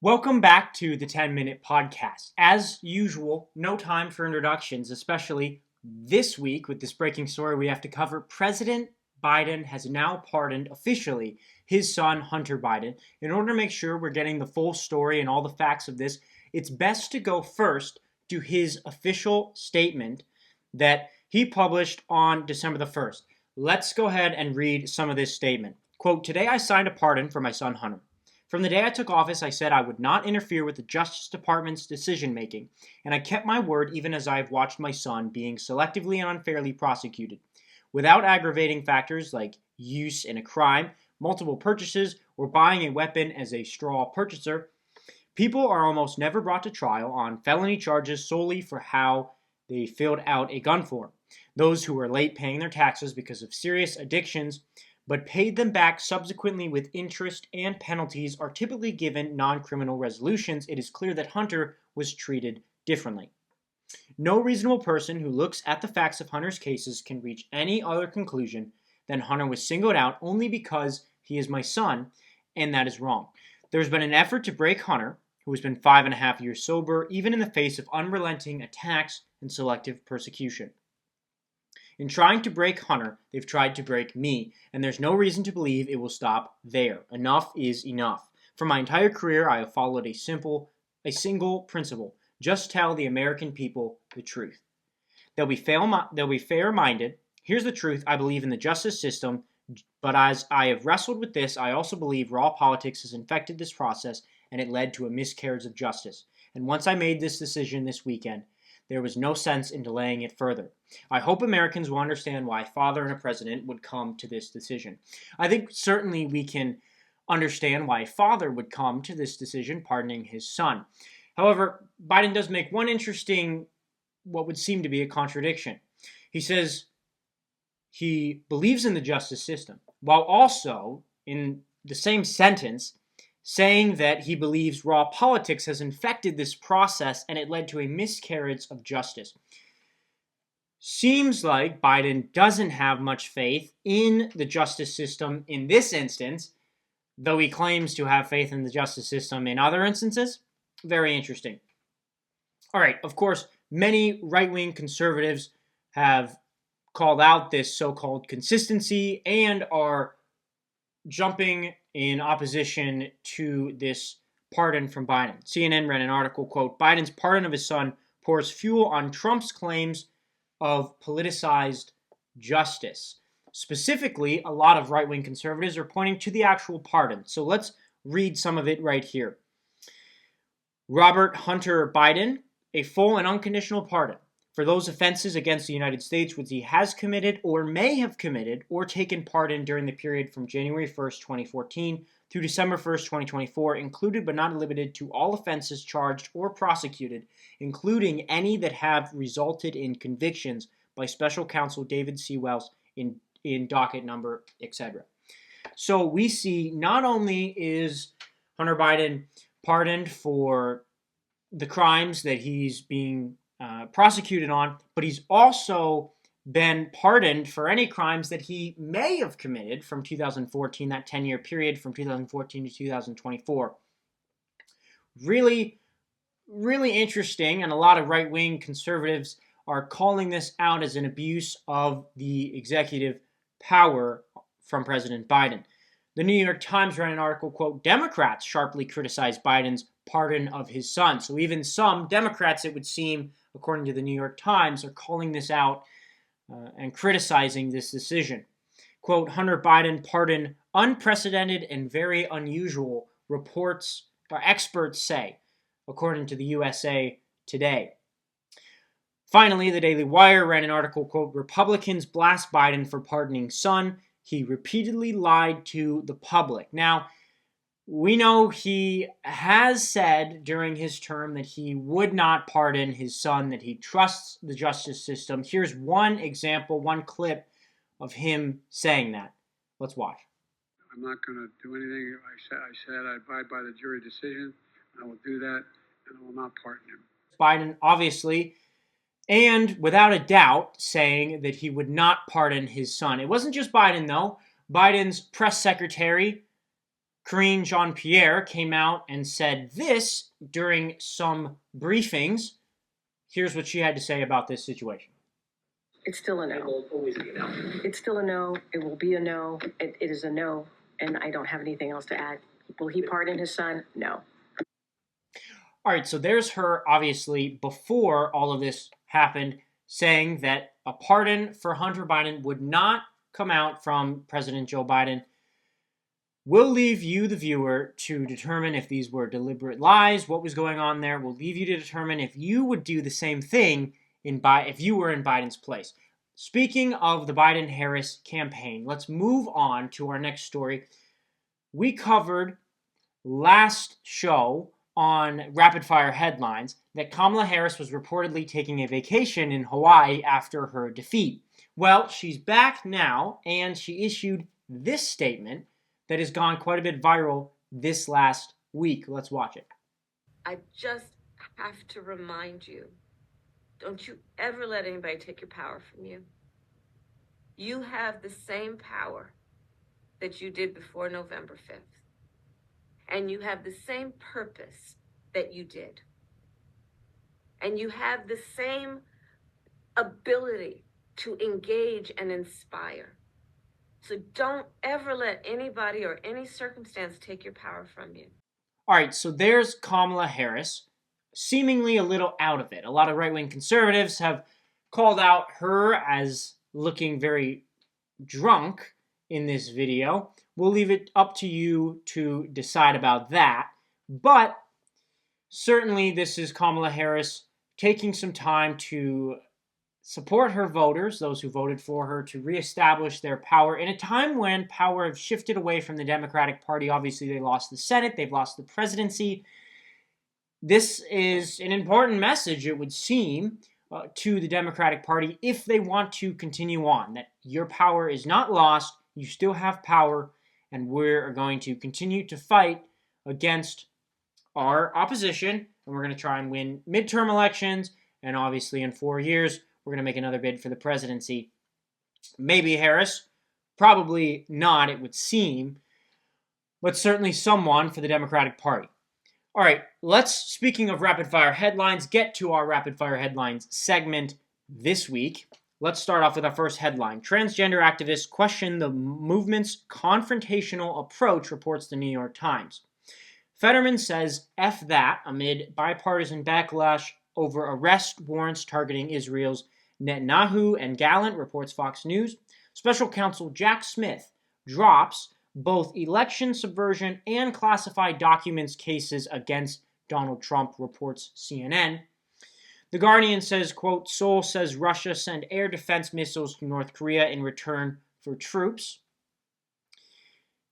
Welcome back to the 10-Minute Podcast. As usual, no time for introductions, especially this week with this breaking story we have to cover. President Biden has now pardoned officially his son, Hunter Biden. In order to make sure we're getting the full story and all the facts of this, it's best to go first to his official statement that he published on December the 1st. Let's go ahead and read some of this statement. Quote, "Today I signed a pardon for my son, Hunter. From the day I took office, I said I would not interfere with the Justice Department's decision-making, and I kept my word even as I have watched my son being selectively and unfairly prosecuted. Without aggravating factors like use in a crime, multiple purchases, or buying a weapon as a straw purchaser, people are almost never brought to trial on felony charges solely for how they filled out a gun form. Those who are late paying their taxes because of serious addictions but paid them back subsequently with interest and penalties are typically given non-criminal resolutions. It is clear that Hunter was treated differently. No reasonable person who looks at the facts of Hunter's cases can reach any other conclusion than Hunter was singled out only because he is my son, and that is wrong. There's been an effort to break Hunter, who has been 5.5 years sober, even in the face of unrelenting attacks and selective persecution. In trying to break Hunter, they've tried to break me, and there's no reason to believe it will stop there. Enough is enough. For my entire career, I have followed a single principle. Just tell the American people the truth. They'll be fair-minded. Here's the truth. I believe in the justice system, but as I have wrestled with this, I also believe raw politics has infected this process, and it led to a miscarriage of justice. And once I made this decision this weekend, there was no sense in delaying it further. I hope Americans will understand why a father and a president would come to this decision." I think certainly we can understand why a father would come to this decision, pardoning his son. However, Biden does make one interesting, what would seem to be a contradiction. He says he believes in the justice system, while also, in the same sentence, saying that he believes raw politics has infected this process and it led to a miscarriage of justice. Seems like Biden doesn't have much faith in the justice system in this instance, though he claims to have faith in the justice system in other instances. Very interesting. All right, of course, many right-wing conservatives have called out this so-called consistency and are jumping in opposition to this pardon from Biden. CNN ran an article, quote, "Biden's pardon of his son pours fuel on Trump's claims of politicized justice." Specifically, a lot of right-wing conservatives are pointing to the actual pardon. So let's read some of it right here. Robert Hunter Biden, a full and unconditional pardon for those offenses against the United States which he has committed or may have committed or taken part in during the period from January 1st, 2014 through December 1st, 2024, included but not limited to all offenses charged or prosecuted, including any that have resulted in convictions by Special Counsel David C. Wells in docket number, etc. So we see not only is Hunter Biden pardoned for the crimes that he's being prosecuted on, but he's also been pardoned for any crimes that he may have committed from 2014, that 10-year period from 2014 to 2024. Really, really interesting, and a lot of right-wing conservatives are calling this out as an abuse of the executive power from President Biden. The New York Times ran an article, quote, "Democrats sharply criticized Biden's pardon of his son." So even some Democrats, it would seem, according to the New York Times, are calling this out and criticizing this decision. Quote, "Hunter Biden pardon unprecedented and very unusual, reports or experts say," according to the USA Today. Finally, the Daily Wire ran an article, quote, "Republicans blast Biden for pardoning son. He repeatedly lied to the public." Now, we know he has said during his term that he would not pardon his son, that he trusts the justice system. Here's one example, one clip of him saying that. Let's watch. "I'm not going to do anything. I said I abide by the jury decision. I will do that, and I will not pardon him." Biden, obviously, and without a doubt, saying that he would not pardon his son. It wasn't just Biden, though. Biden's press secretary, Karine Jean-Pierre came out and said this during some briefings. Here's what she had to say about this situation. It's still a no. It will always be a no. It's still a no. It will be a no. It is a no, and I don't have anything else to add. Will he pardon his son? No. All right, so there's her, obviously, before all of this happened, saying that a pardon for Hunter Biden would not come out from President Joe Biden. We'll leave you, the viewer, to determine if these were deliberate lies, what was going on there. We'll leave you to determine if you would do the same thing if you were in Biden's place. Speaking of the Biden-Harris campaign, let's move on to our next story. We covered last show on Rapid Fire Headlines that Kamala Harris was reportedly taking a vacation in Hawaii after her defeat. Well, she's back now, and she issued this statement that has gone quite a bit viral this last week. Let's watch it. I just have to remind you, don't you ever let anybody take your power from you. You have the same power that you did before November 5th. And you have the same purpose that you did. And you have the same ability to engage and inspire. So don't ever let anybody or any circumstance take your power from you. All right, so there's Kamala Harris, seemingly a little out of it. A lot of right-wing conservatives have called out her as looking very drunk in this video. We'll leave it up to you to decide about that. But certainly this is Kamala Harris taking some time to support her voters, those who voted for her, to reestablish their power in a time when power has shifted away from the Democratic Party. Obviously, they lost the Senate, they've lost the presidency. This is an important message, it would seem, to the Democratic Party if they want to continue on, that your power is not lost, you still have power, and we're going to continue to fight against our opposition, and we're going to try and win midterm elections, and obviously in 4 years, we're going to make another bid for the presidency. Maybe Harris, probably not, it would seem, but certainly someone for the Democratic Party. All right, let's, speaking of rapid-fire headlines, get to our rapid-fire headlines segment this week. Let's start off with our first headline. Transgender activists question the movement's confrontational approach, reports the New York Times. Fetterman says F that amid bipartisan backlash over arrest warrants targeting Israel's Netanyahu and Gallant, reports Fox News. Special counsel Jack Smith drops both election subversion and classified documents cases against Donald Trump, reports CNN. The Guardian says, quote, Seoul says Russia sent air defense missiles to North Korea in return for troops.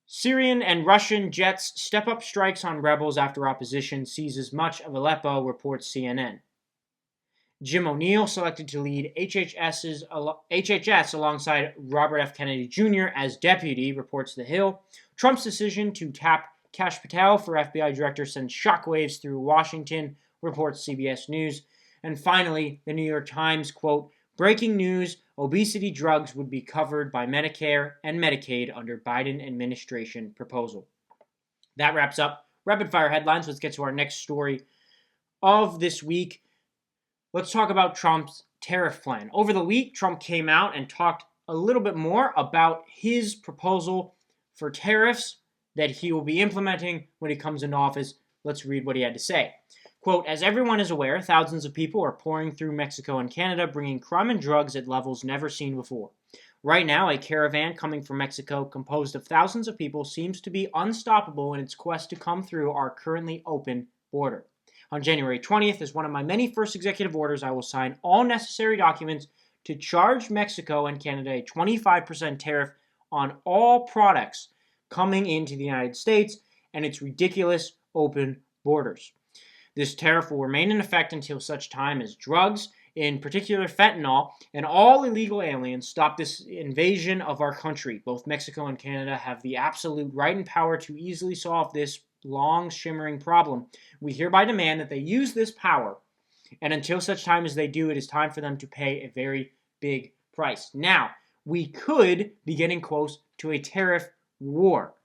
Syrian and Russian jets step up strikes on rebels after opposition seizes much of Aleppo, reports CNN. Jim O'Neill selected to lead HHS alongside Robert F. Kennedy Jr. as deputy, reports The Hill. Trump's decision to tap Kash Patel for FBI director sends shockwaves through Washington, reports CBS News. And finally, the New York Times, quote, breaking news, obesity drugs would be covered by Medicare and Medicaid under Biden administration proposal. That wraps up rapid fire headlines. Let's get to our next story of this week. Let's talk about Trump's tariff plan. Over the week, Trump came out and talked a little bit more about his proposal for tariffs that he will be implementing when he comes into office. Let's read what he had to say. Quote, as everyone is aware, thousands of people are pouring through Mexico and Canada, bringing crime and drugs at levels never seen before. Right now, a caravan coming from Mexico composed of thousands of people seems to be unstoppable in its quest to come through our currently open border. On January 20th, as one of my many first executive orders, I will sign all necessary documents to charge Mexico and Canada a 25% tariff on all products coming into the United States and its ridiculous open borders. This tariff will remain in effect until such time as drugs, in particular fentanyl, and all illegal aliens stop this invasion of our country. Both Mexico and Canada have the absolute right and power to easily solve this long, shimmering problem. We hereby demand that they use this power, and until such time as they do, it is time for them to pay a very big price. Now, we could be getting close to a tariff war.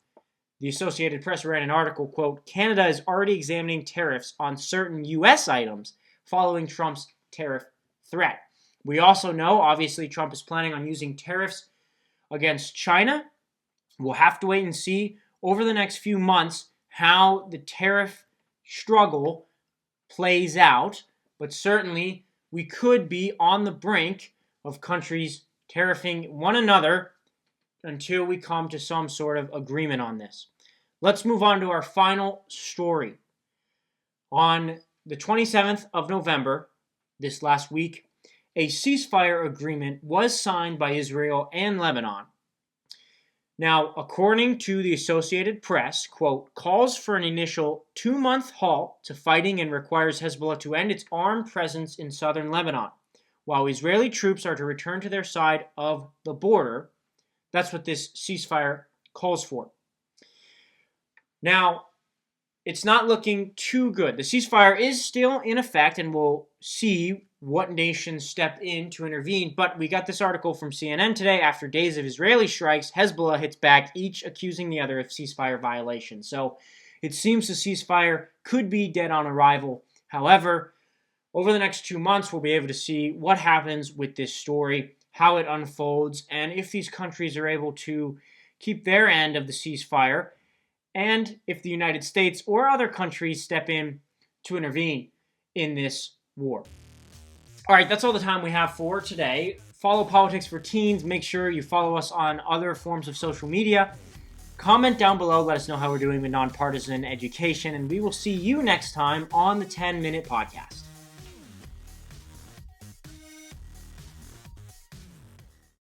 The Associated Press ran an article, quote, Canada is already examining tariffs on certain U.S. items following Trump's tariff threat. We also know, obviously, Trump is planning on using tariffs against China. We'll have to wait and see over the next few months how the tariff struggle plays out. But certainly, we could be on the brink of countries tariffing one another until we come to some sort of agreement on this. Let's move on to our final story. On the 27th of November, this last week, a ceasefire agreement was signed by Israel and Lebanon. Now, according to the Associated Press, quote, calls for an initial 2-month halt to fighting and requires Hezbollah to end its armed presence in southern Lebanon, while Israeli troops are to return to their side of the border. That's what this ceasefire calls for. Now, it's not looking too good. The ceasefire is still in effect, and we'll see what nations step in to intervene. But we got this article from CNN today. After days of Israeli strikes, Hezbollah hits back, each accusing the other of ceasefire violations. So it seems the ceasefire could be dead on arrival. However, over the next 2 months, we'll be able to see what happens with this story, how it unfolds, and if these countries are able to keep their end of the ceasefire, and if the United States or other countries step in to intervene in this war. All right, that's all the time we have for today. Follow Politics for Teens. Make sure you follow us on other forms of social media. Comment down below. Let us know how we're doing with nonpartisan education. And we will see you next time on the 10-Minute Podcast.